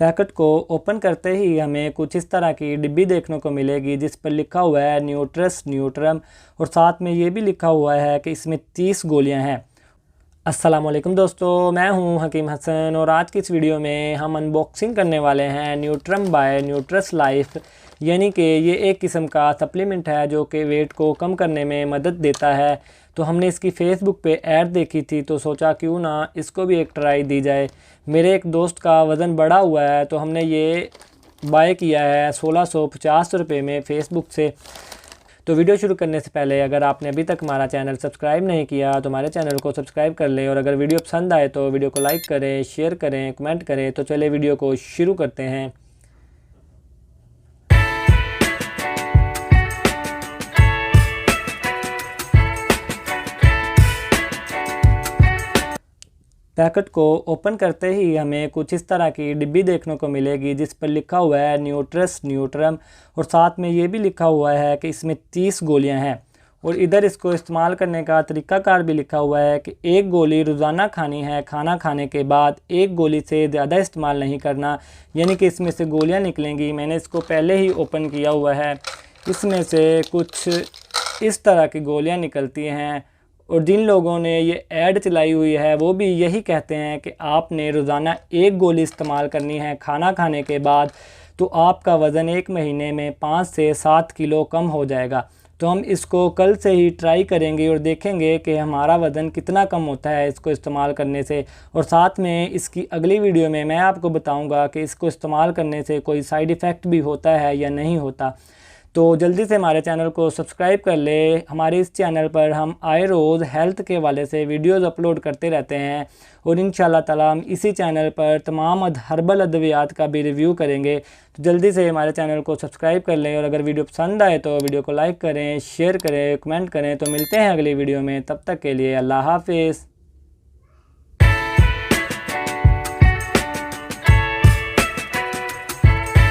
Packet को open करते ही हमें कुछ इस तरह की डिब्बी देखने को मिलेगी जिस पर लिखा हुआ है न्यूट्रस न्यूट्रम और साथ में ये भी लिखा हुआ है कि इसमें 30 गोलियां हैं। अस्सलाम वालेकुम दोस्तों, मैं हूं हकीम हसन और आज की इस वीडियो में हम अनबॉक्सिंग करने वाले हैं न्यूट्रम बाय न्यूट्रस लाइफ। यानी कि ये एक किस्म का सप्लीमेंट है जो कि वेट को कम करने में मदद देता है। तो हमने इसकी फेसबुक पे ऐड देखी थी तो सोचा क्यों ना इसको भी एक ट्राई दी जाए। मेरे एक दोस्त का वज़न बढ़ा हुआ है तो हमने ये बाय किया है 1650 रुपये में फ़ेसबुक से। तो वीडियो शुरू करने से पहले अगर आपने अभी तक हमारा चैनल सब्सक्राइब नहीं किया तो हमारे चैनल को सब्सक्राइब कर लें और अगर वीडियो पसंद आए तो वीडियो को लाइक करें, शेयर करें, कमेंट करें। तो चलिए वीडियो को शुरू करते हैं। पैकेट को ओपन करते ही हमें कुछ इस तरह की डिब्बी देखने को मिलेगी जिस पर लिखा हुआ है न्यूट्रस न्यूट्रम और साथ में ये भी लिखा हुआ है कि इसमें 30 गोलियां हैं। और इधर इसको इस्तेमाल करने का तरीक़ाकार भी लिखा हुआ है कि एक गोली रोज़ाना खानी है, खाना खाने के बाद एक गोली से ज़्यादा इस्तेमाल नहीं करना, यानी कि इसमें से गोलियाँ निकलेंगी। मैंने इसको पहले ही ओपन किया हुआ है, इसमें से कुछ इस तरह की गोलियाँ निकलती हैं। और जिन लोगों ने ये ऐड चलाई हुई है वो भी यही कहते हैं कि आपने रोज़ाना एक गोली इस्तेमाल करनी है खाना खाने के बाद, तो आपका वज़न एक महीने में 5 से 7 किलो कम हो जाएगा। तो हम इसको कल से ही ट्राई करेंगे और देखेंगे कि हमारा वज़न कितना कम होता है इसको इस्तेमाल करने से। और साथ में इसकी अगली वीडियो में मैं आपको बताऊंगा कि इसको इस्तेमाल करने से कोई साइड इफ़ेक्ट भी होता है या नहीं होता। तो जल्दी से हमारे चैनल को सब्सक्राइब कर ले। हमारे इस चैनल पर हम आए रोज़ हेल्थ के हवाले से वीडियोज़ अपलोड करते रहते हैं और इंशाल्लाह ताला हम इसी चैनल पर तमाम हर्बल अद्वियात का भी रिव्यू करेंगे। तो जल्दी से हमारे चैनल को सब्सक्राइब कर लें और अगर वीडियो पसंद आए तो वीडियो को लाइक करें, शेयर करें, कमेंट करें। तो मिलते हैं अगली वीडियो में, तब तक के लिए अल्लाह हाफिज़।